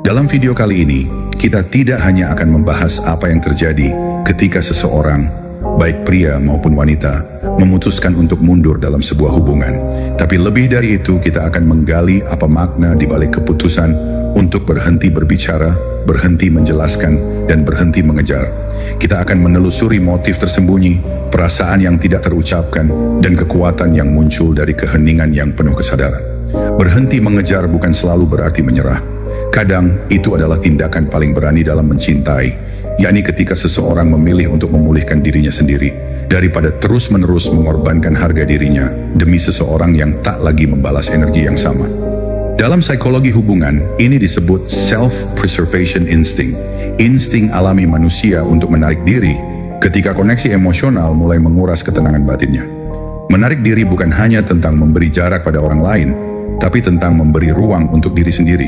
Dalam video kali ini, kita tidak hanya akan membahas apa yang terjadi ketika seseorang, baik pria maupun wanita, memutuskan untuk mundur dalam sebuah hubungan. Tapi lebih dari itu, kita akan menggali apa makna di balik keputusan untuk berhenti berbicara, berhenti menjelaskan, dan berhenti mengejar. Kita akan menelusuri motif tersembunyi, perasaan yang tidak terucapkan, dan kekuatan yang muncul dari keheningan yang penuh kesadaran. Berhenti mengejar bukan selalu berarti menyerah. Kadang itu adalah tindakan paling berani dalam mencintai, yakni ketika seseorang memilih untuk memulihkan dirinya sendiri, daripada terus-menerus mengorbankan harga dirinya demi seseorang yang tak lagi membalas energi yang sama. Dalam psikologi hubungan, ini disebut self-preservation instinct, insting alami manusia untuk menarik diri ketika koneksi emosional mulai menguras ketenangan batinnya. Menarik diri bukan hanya tentang memberi jarak pada orang lain, tapi tentang memberi ruang untuk diri sendiri.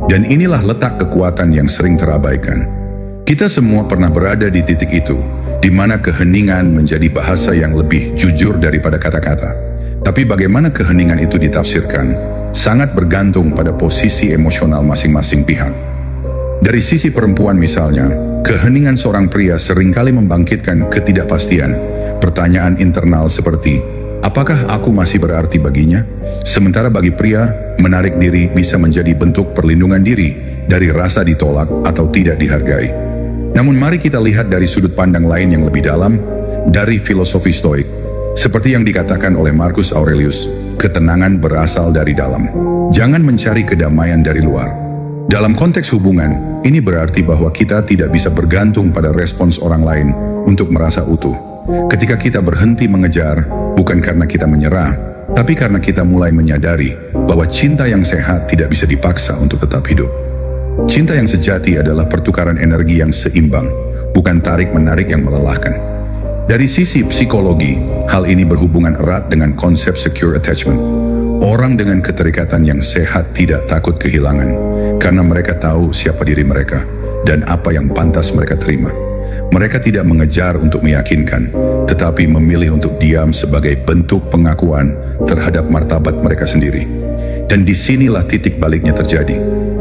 Dan inilah letak kekuatan yang sering terabaikan. Kita semua pernah berada di titik itu, di mana keheningan menjadi bahasa yang lebih jujur daripada kata-kata. Tapi bagaimana keheningan itu ditafsirkan, sangat bergantung pada posisi emosional masing-masing pihak. Dari sisi perempuan misalnya, keheningan seorang pria seringkali membangkitkan ketidakpastian, pertanyaan internal seperti, apakah aku masih berarti baginya? Sementara bagi pria, menarik diri bisa menjadi bentuk perlindungan diri dari rasa ditolak atau tidak dihargai. Namun mari kita lihat dari sudut pandang lain yang lebih dalam, dari filosofi Stoik. Seperti yang dikatakan oleh Marcus Aurelius, ketenangan berasal dari dalam. Jangan mencari kedamaian dari luar. Dalam konteks hubungan, ini berarti bahwa kita tidak bisa bergantung pada respons orang lain untuk merasa utuh. Ketika kita berhenti mengejar, bukan karena kita menyerah, tapi karena kita mulai menyadari bahwa cinta yang sehat tidak bisa dipaksa untuk tetap hidup. Cinta yang sejati adalah pertukaran energi yang seimbang, bukan tarik-menarik yang melelahkan. Dari sisi psikologi, hal ini berhubungan erat dengan konsep secure attachment. Orang dengan keterikatan yang sehat tidak takut kehilangan, karena mereka tahu siapa diri mereka dan apa yang pantas mereka terima. Mereka tidak mengejar untuk meyakinkan, tetapi memilih untuk diam sebagai bentuk pengakuan terhadap martabat mereka sendiri. Dan disinilah titik baliknya terjadi.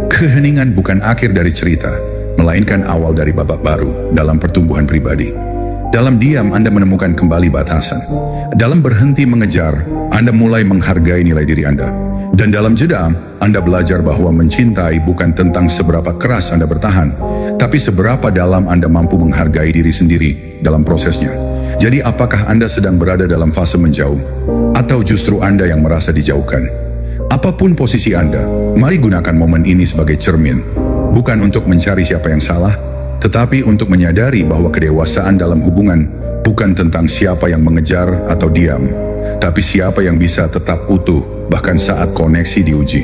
Keheningan bukan akhir dari cerita, melainkan awal dari babak baru dalam pertumbuhan pribadi. Dalam diam, Anda menemukan kembali batasan. Dalam berhenti mengejar, Anda mulai menghargai nilai diri Anda. Dan dalam jeda, Anda belajar bahwa mencintai bukan tentang seberapa keras Anda bertahan, tapi seberapa dalam Anda mampu menghargai diri sendiri dalam prosesnya. Jadi apakah Anda sedang berada dalam fase menjauh, atau justru Anda yang merasa dijauhkan? Apapun posisi Anda, mari gunakan momen ini sebagai cermin, bukan untuk mencari siapa yang salah, tetapi untuk menyadari bahwa kedewasaan dalam hubungan bukan tentang siapa yang mengejar atau diam, tapi siapa yang bisa tetap utuh bahkan saat koneksi diuji.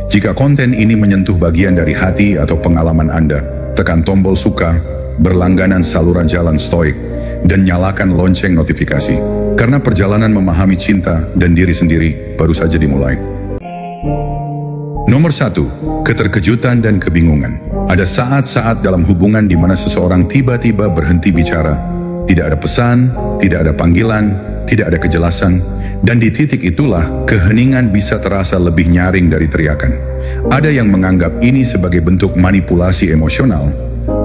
Jika konten ini menyentuh bagian dari hati atau pengalaman Anda, tekan tombol suka, berlangganan saluran jalan Stoik, dan nyalakan lonceng notifikasi. Karena perjalanan memahami cinta dan diri sendiri baru saja dimulai. Nomor 1, keterkejutan dan kebingungan. Ada saat-saat dalam hubungan di mana seseorang tiba-tiba berhenti bicara. Tidak ada pesan, tidak ada panggilan, tidak ada kejelasan, dan di titik itulah keheningan bisa terasa lebih nyaring dari teriakan. Ada yang menganggap ini sebagai bentuk manipulasi emosional,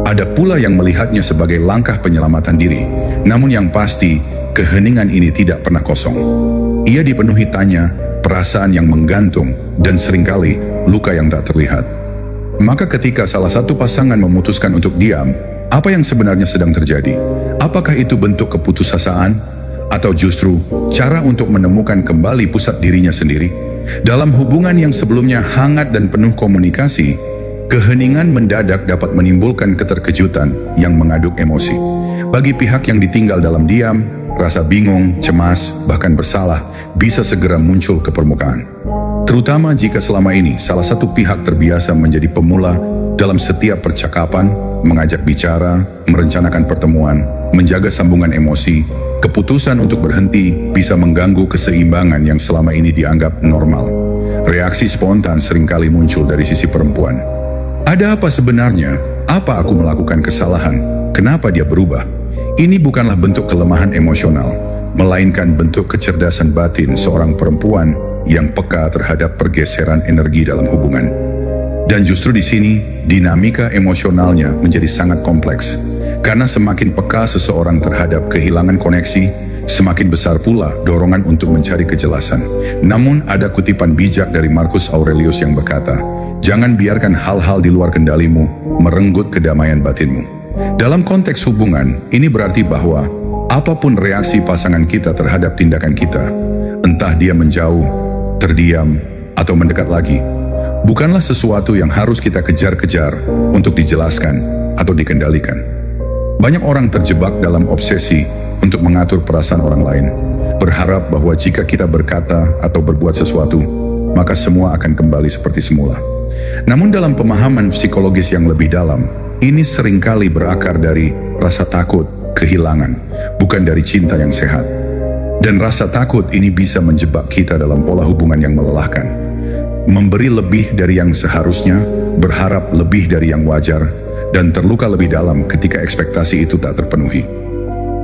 ada pula yang melihatnya sebagai langkah penyelamatan diri. Namun yang pasti, keheningan ini tidak pernah kosong. Ia dipenuhi tanya, perasaan yang menggantung, dan seringkali luka yang tak terlihat. Maka ketika salah satu pasangan memutuskan untuk diam, apa yang sebenarnya sedang terjadi? Apakah itu bentuk keputusasaan? Atau justru cara untuk menemukan kembali pusat dirinya sendiri? Dalam hubungan yang sebelumnya hangat dan penuh komunikasi, keheningan mendadak dapat menimbulkan keterkejutan yang mengaduk emosi. Bagi pihak yang ditinggal dalam diam, rasa bingung, cemas, bahkan bersalah bisa segera muncul ke permukaan. Terutama jika selama ini salah satu pihak terbiasa menjadi pemula dalam setiap percakapan, mengajak bicara, merencanakan pertemuan, menjaga sambungan emosi. Keputusan untuk berhenti bisa mengganggu keseimbangan yang selama ini dianggap normal. Reaksi spontan seringkali muncul dari sisi perempuan. Ada apa sebenarnya? Apa aku melakukan kesalahan? Kenapa dia berubah? Ini bukanlah bentuk kelemahan emosional, melainkan bentuk kecerdasan batin seorang perempuan yang peka terhadap pergeseran energi dalam hubungan. Dan justru di sini, dinamika emosionalnya menjadi sangat kompleks. Karena semakin peka seseorang terhadap kehilangan koneksi, semakin besar pula dorongan untuk mencari kejelasan. Namun ada kutipan bijak dari Marcus Aurelius yang berkata, "Jangan biarkan hal-hal di luar kendalimu merenggut kedamaian batinmu." Dalam konteks hubungan, ini berarti bahwa apapun reaksi pasangan kita terhadap tindakan kita, entah dia menjauh, terdiam, atau mendekat lagi, bukanlah sesuatu yang harus kita kejar-kejar untuk dijelaskan atau dikendalikan. Banyak orang terjebak dalam obsesi untuk mengatur perasaan orang lain, berharap bahwa jika kita berkata atau berbuat sesuatu, maka semua akan kembali seperti semula. Namun dalam pemahaman psikologis yang lebih dalam, ini seringkali berakar dari rasa takut, kehilangan, bukan dari cinta yang sehat. Dan rasa takut ini bisa menjebak kita dalam pola hubungan yang melelahkan. Memberi lebih dari yang seharusnya, berharap lebih dari yang wajar, dan terluka lebih dalam ketika ekspektasi itu tak terpenuhi.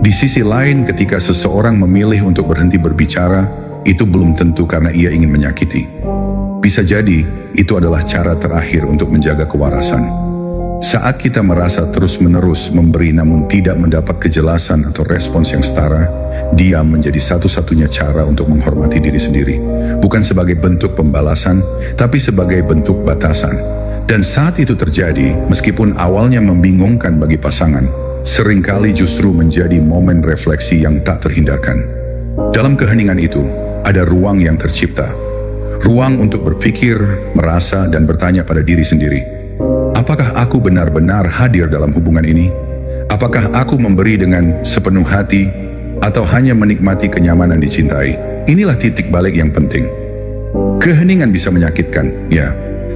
Di sisi lain, ketika seseorang memilih untuk berhenti berbicara, itu belum tentu karena ia ingin menyakiti. Bisa jadi, itu adalah cara terakhir untuk menjaga kewarasan. Saat kita merasa terus-menerus memberi namun tidak mendapat kejelasan atau respons yang setara, diam menjadi satu-satunya cara untuk menghormati diri sendiri. Bukan sebagai bentuk pembalasan, tapi sebagai bentuk batasan. Dan saat itu terjadi, meskipun awalnya membingungkan bagi pasangan, seringkali justru menjadi momen refleksi yang tak terhindarkan. Dalam keheningan itu, ada ruang yang tercipta. Ruang untuk berpikir, merasa, dan bertanya pada diri sendiri. Apakah aku benar-benar hadir dalam hubungan ini? Apakah aku memberi dengan sepenuh hati, atau hanya menikmati kenyamanan dicintai? Inilah titik balik yang penting. Keheningan bisa menyakitkan, ya.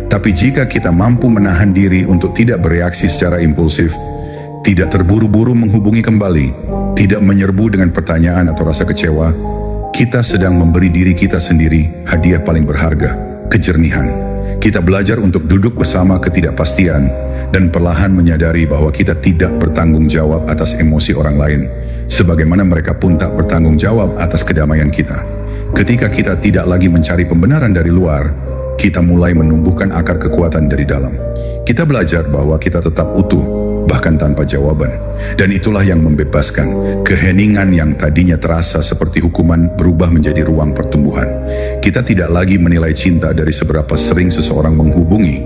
Tapi jika kita mampu menahan diri untuk tidak bereaksi secara impulsif, tidak terburu-buru menghubungi kembali, tidak menyerbu dengan pertanyaan atau rasa kecewa, kita sedang memberi diri kita sendiri hadiah paling berharga, kejernihan. Kita belajar untuk duduk bersama ketidakpastian dan perlahan menyadari bahwa kita tidak bertanggung jawab atas emosi orang lain, sebagaimana mereka pun tak bertanggung jawab atas kedamaian kita. Ketika kita tidak lagi mencari pembenaran dari luar, kita mulai menumbuhkan akar kekuatan dari dalam. Kita belajar bahwa kita tetap utuh, bahkan tanpa jawaban. Dan itulah yang membebaskan. Keheningan yang tadinya terasa seperti hukuman berubah menjadi ruang pertumbuhan. Kita tidak lagi menilai cinta dari seberapa sering seseorang menghubungi,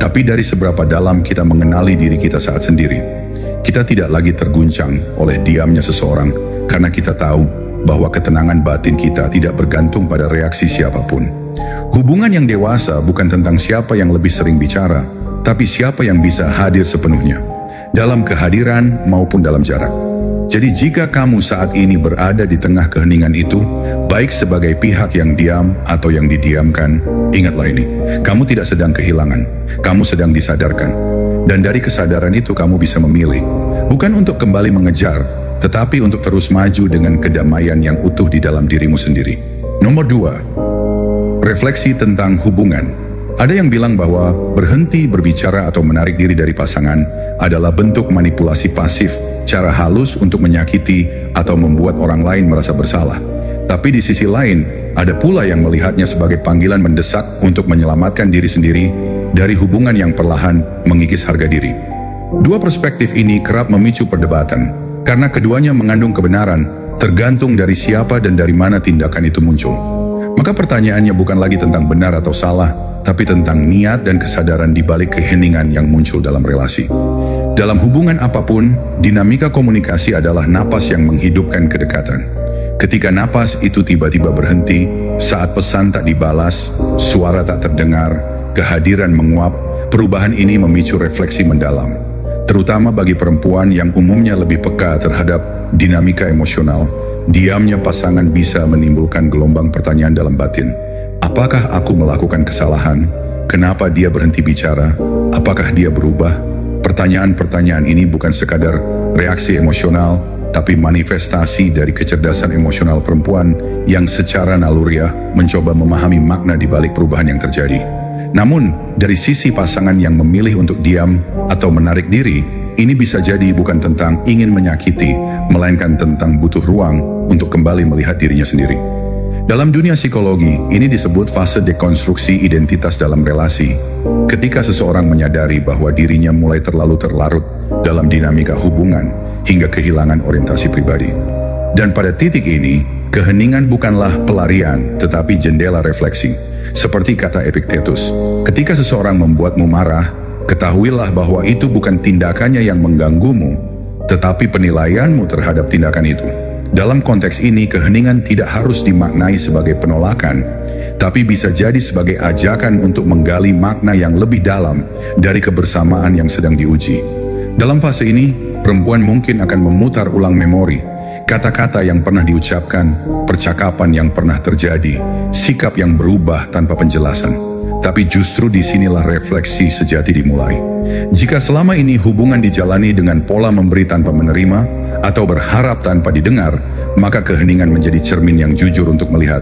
tapi dari seberapa dalam kita mengenali diri kita saat sendiri. Kita tidak lagi terguncang oleh diamnya seseorang, karena kita tahu bahwa ketenangan batin kita tidak bergantung pada reaksi siapapun. Hubungan yang dewasa bukan tentang siapa yang lebih sering bicara, tapi siapa yang bisa hadir sepenuhnya, dalam kehadiran maupun dalam jarak. Jadi jika kamu saat ini berada di tengah keheningan itu, baik sebagai pihak yang diam atau yang didiamkan, ingatlah ini, kamu tidak sedang kehilangan, kamu sedang disadarkan. Dan dari kesadaran itu kamu bisa memilih, bukan untuk kembali mengejar, tetapi untuk terus maju dengan kedamaian yang utuh di dalam dirimu sendiri. Nomor 2, refleksi tentang hubungan. Ada yang bilang bahwa berhenti berbicara atau menarik diri dari pasangan adalah bentuk manipulasi pasif, cara halus untuk menyakiti atau membuat orang lain merasa bersalah. Tapi di sisi lain, ada pula yang melihatnya sebagai panggilan mendesak untuk menyelamatkan diri sendiri dari hubungan yang perlahan mengikis harga diri. Dua perspektif ini kerap memicu perdebatan, karena keduanya mengandung kebenaran, tergantung dari siapa dan dari mana tindakan itu muncul. Maka pertanyaannya bukan lagi tentang benar atau salah, tapi tentang niat dan kesadaran di balik keheningan yang muncul dalam relasi. Dalam hubungan apapun, dinamika komunikasi adalah napas yang menghidupkan kedekatan. Ketika napas itu tiba-tiba berhenti, saat pesan tak dibalas, suara tak terdengar, kehadiran menguap, perubahan ini memicu refleksi mendalam. Terutama bagi perempuan yang umumnya lebih peka terhadap dinamika emosional, diamnya pasangan bisa menimbulkan gelombang pertanyaan dalam batin. Apakah aku melakukan kesalahan? Kenapa dia berhenti bicara? Apakah dia berubah? Pertanyaan-pertanyaan ini bukan sekadar reaksi emosional, tapi manifestasi dari kecerdasan emosional perempuan yang secara naluriah mencoba memahami makna di balik perubahan yang terjadi. Namun, dari sisi pasangan yang memilih untuk diam atau menarik diri, ini bisa jadi bukan tentang ingin menyakiti, melainkan tentang butuh ruang untuk kembali melihat dirinya sendiri. Dalam dunia psikologi, ini disebut fase dekonstruksi identitas dalam relasi. Ketika seseorang menyadari bahwa dirinya mulai terlalu terlarut dalam dinamika hubungan hingga kehilangan orientasi pribadi. Dan pada titik ini, keheningan bukanlah pelarian, tetapi jendela refleksi. Seperti kata Epictetus, ketika seseorang membuatmu marah, ketahuilah bahwa itu bukan tindakannya yang mengganggumu, tetapi penilaianmu terhadap tindakan itu. Dalam konteks ini, keheningan tidak harus dimaknai sebagai penolakan, tapi bisa jadi sebagai ajakan untuk menggali makna yang lebih dalam dari kebersamaan yang sedang diuji. Dalam fase ini, perempuan mungkin akan memutar ulang memori, kata-kata yang pernah diucapkan, percakapan yang pernah terjadi, sikap yang berubah tanpa penjelasan. Tapi justru disinilah refleksi sejati dimulai. Jika selama ini hubungan dijalani dengan pola memberi tanpa menerima, atau berharap tanpa didengar, maka keheningan menjadi cermin yang jujur untuk melihat,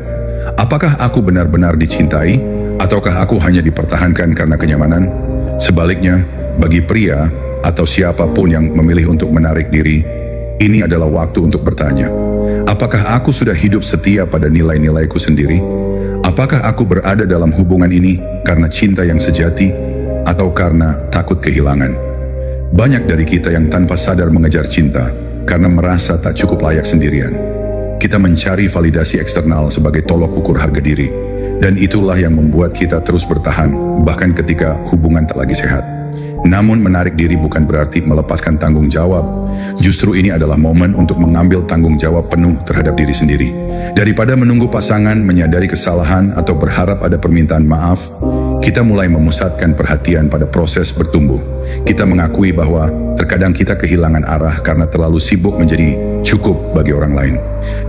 apakah aku benar-benar dicintai, ataukah aku hanya dipertahankan karena kenyamanan? Sebaliknya, bagi pria, atau siapapun yang memilih untuk menarik diri, ini adalah waktu untuk bertanya, apakah aku sudah hidup setia pada nilai-nilaiku sendiri? Apakah aku berada dalam hubungan ini karena cinta yang sejati atau karena takut kehilangan? Banyak dari kita yang tanpa sadar mengejar cinta karena merasa tak cukup layak sendirian. Kita mencari validasi eksternal sebagai tolok ukur harga diri, dan itulah yang membuat kita terus bertahan bahkan ketika hubungan tak lagi sehat. Namun menarik diri bukan berarti melepaskan tanggung jawab. Justru ini adalah momen untuk mengambil tanggung jawab penuh terhadap diri sendiri. Daripada menunggu pasangan menyadari kesalahan atau berharap ada permintaan maaf, kita mulai memusatkan perhatian pada proses bertumbuh. Kita mengakui bahwa terkadang kita kehilangan arah karena terlalu sibuk menjadi cukup bagi orang lain.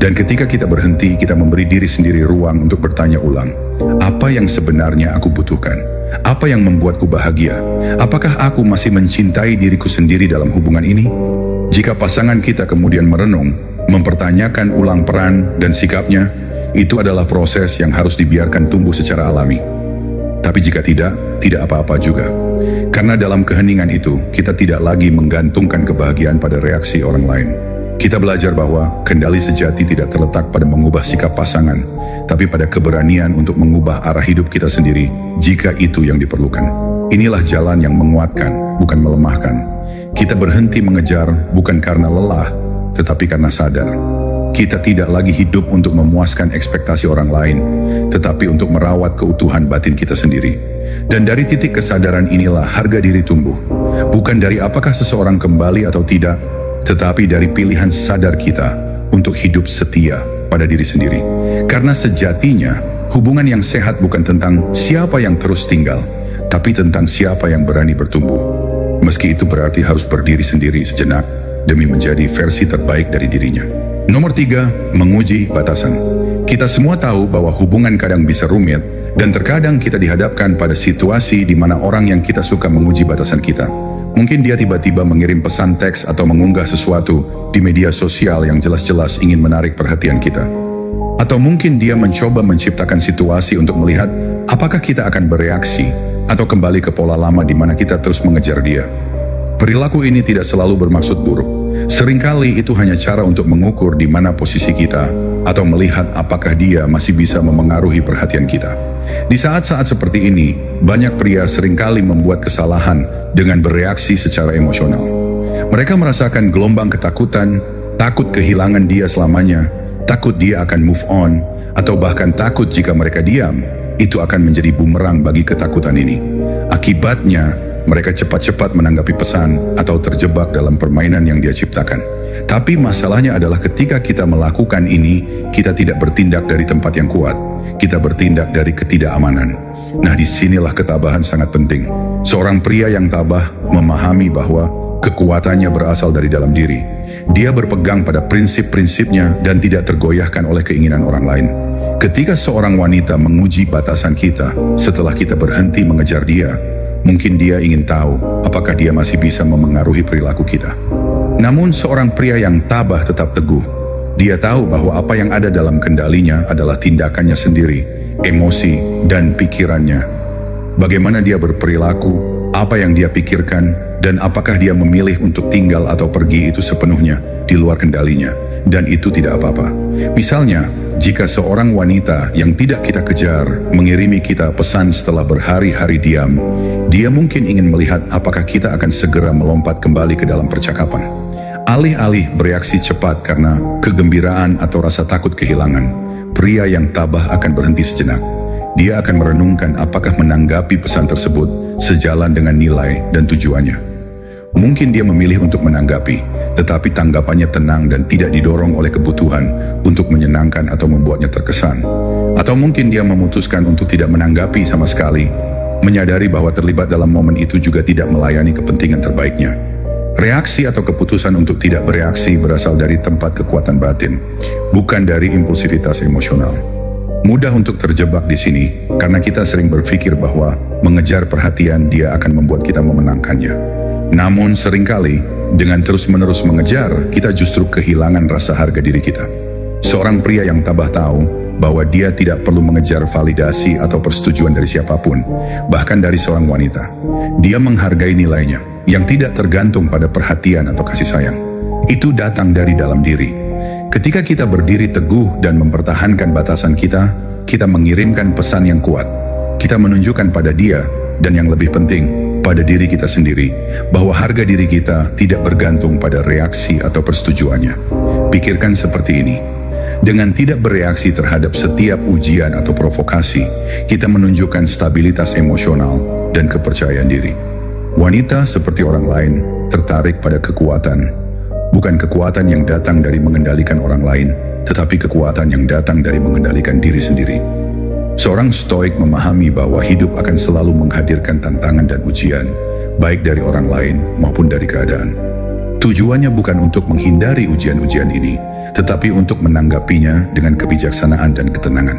Dan ketika kita berhenti, kita memberi diri sendiri ruang untuk bertanya ulang, apa yang sebenarnya aku butuhkan? Apa yang membuatku bahagia? Apakah aku masih mencintai diriku sendiri dalam hubungan ini? Jika pasangan kita kemudian merenung, mempertanyakan ulang peran dan sikapnya, itu adalah proses yang harus dibiarkan tumbuh secara alami. Tapi jika tidak apa-apa juga. Karena dalam keheningan itu, kita tidak lagi menggantungkan kebahagiaan pada reaksi orang lain. Kita belajar bahwa kendali sejati tidak terletak pada mengubah sikap pasangan, tapi pada keberanian untuk mengubah arah hidup kita sendiri jika itu yang diperlukan. Inilah jalan yang menguatkan, bukan melemahkan. Kita berhenti mengejar bukan karena lelah, tetapi karena sadar. Kita tidak lagi hidup untuk memuaskan ekspektasi orang lain, tetapi untuk merawat keutuhan batin kita sendiri. Dan dari titik kesadaran inilah harga diri tumbuh. Bukan dari apakah seseorang kembali atau tidak, tetapi dari pilihan sadar kita untuk hidup setia pada diri sendiri. Karena sejatinya, hubungan yang sehat bukan tentang siapa yang terus tinggal, tapi tentang siapa yang berani bertumbuh. Meski itu berarti harus berdiri sendiri sejenak demi menjadi versi terbaik dari dirinya. Nomor 3, menguji batasan. Kita semua tahu bahwa hubungan kadang bisa rumit, dan terkadang kita dihadapkan pada situasi di mana orang yang kita suka menguji batasan kita. Mungkin dia tiba-tiba mengirim pesan teks atau mengunggah sesuatu di media sosial yang jelas-jelas ingin menarik perhatian kita. Atau mungkin dia mencoba menciptakan situasi untuk melihat apakah kita akan bereaksi atau kembali ke pola lama di mana kita terus mengejar dia. Perilaku ini tidak selalu bermaksud buruk. Seringkali itu hanya cara untuk mengukur di mana posisi kita atau melihat apakah dia masih bisa memengaruhi perhatian kita. Di saat-saat seperti ini, banyak pria seringkali membuat kesalahan dengan bereaksi secara emosional. Mereka merasakan gelombang ketakutan, takut kehilangan dia selamanya, takut dia akan move on, atau bahkan takut jika mereka diam, itu akan menjadi bumerang bagi ketakutan ini. Akibatnya, mereka cepat-cepat menanggapi pesan atau terjebak dalam permainan yang dia ciptakan. Tapi masalahnya adalah ketika kita melakukan ini, kita tidak bertindak dari tempat yang kuat. Kita bertindak dari ketidakamanan. Nah, disinilah ketabahan sangat penting. Seorang pria yang tabah memahami bahwa kekuatannya berasal dari dalam diri. Dia berpegang pada prinsip-prinsipnya dan tidak tergoyahkan oleh keinginan orang lain. Ketika seorang wanita menguji batasan kita setelah kita berhenti mengejar dia, mungkin dia ingin tahu apakah dia masih bisa memengaruhi perilaku kita. Namun seorang pria yang tabah tetap teguh. Dia tahu bahwa apa yang ada dalam kendalinya adalah tindakannya sendiri, emosi, dan pikirannya. Bagaimana dia berperilaku, apa yang dia pikirkan, dan apakah dia memilih untuk tinggal atau pergi itu sepenuhnya di luar kendalinya. Dan itu tidak apa-apa. Misalnya, jika seorang wanita yang tidak kita kejar mengirimi kita pesan setelah berhari-hari diam, dia mungkin ingin melihat apakah kita akan segera melompat kembali ke dalam percakapan. Alih-alih bereaksi cepat karena kegembiraan atau rasa takut kehilangan, pria yang tabah akan berhenti sejenak. Dia akan merenungkan apakah menanggapi pesan tersebut sejalan dengan nilai dan tujuannya. Mungkin dia memilih untuk menanggapi, tetapi tanggapannya tenang dan tidak didorong oleh kebutuhan untuk menyenangkan atau membuatnya terkesan. Atau mungkin dia memutuskan untuk tidak menanggapi sama sekali, menyadari bahwa terlibat dalam momen itu juga tidak melayani kepentingan terbaiknya. Reaksi atau keputusan untuk tidak bereaksi berasal dari tempat kekuatan batin, bukan dari impulsivitas emosional. Mudah untuk terjebak di sini karena kita sering berpikir bahwa mengejar perhatian dia akan membuat kita memenangkannya. Namun seringkali dengan terus-menerus mengejar, kita justru kehilangan rasa harga diri kita. Seorang pria yang tabah tahu bahwa dia tidak perlu mengejar validasi atau persetujuan dari siapapun, bahkan dari seorang wanita. Dia menghargai nilainya yang tidak tergantung pada perhatian atau kasih sayang. Itu datang dari dalam diri. Ketika kita berdiri teguh dan mempertahankan batasan kita, kita mengirimkan pesan yang kuat. Kita menunjukkan pada dia, dan yang lebih penting, pada diri kita sendiri, bahwa harga diri kita tidak bergantung pada reaksi atau persetujuannya. Pikirkan seperti ini. Dengan tidak bereaksi terhadap setiap ujian atau provokasi, kita menunjukkan stabilitas emosional dan kepercayaan diri. Wanita seperti orang lain tertarik pada kekuatan, bukan kekuatan yang datang dari mengendalikan orang lain, tetapi kekuatan yang datang dari mengendalikan diri sendiri. Seorang stoik memahami bahwa hidup akan selalu menghadirkan tantangan dan ujian, baik dari orang lain maupun dari keadaan. Tujuannya bukan untuk menghindari ujian-ujian ini, tetapi untuk menanggapinya dengan kebijaksanaan dan ketenangan.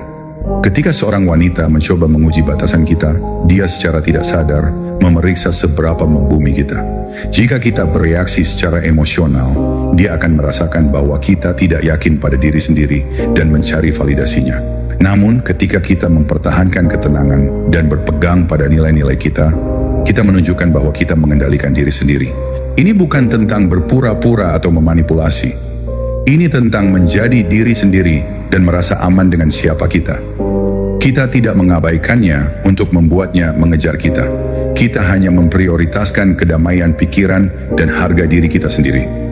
Ketika seorang wanita mencoba menguji batasan kita, dia secara tidak sadar memeriksa seberapa membumi kita. Jika kita bereaksi secara emosional, dia akan merasakan bahwa kita tidak yakin pada diri sendiri dan mencari validasinya. Namun ketika kita mempertahankan ketenangan dan berpegang pada nilai-nilai kita, kita menunjukkan bahwa kita mengendalikan diri sendiri. Ini bukan tentang berpura-pura atau memanipulasi. Ini tentang menjadi diri sendiri dan merasa aman dengan siapa kita. Kita tidak mengabaikannya untuk membuatnya mengejar kita. Kita hanya memprioritaskan kedamaian pikiran dan harga diri kita sendiri.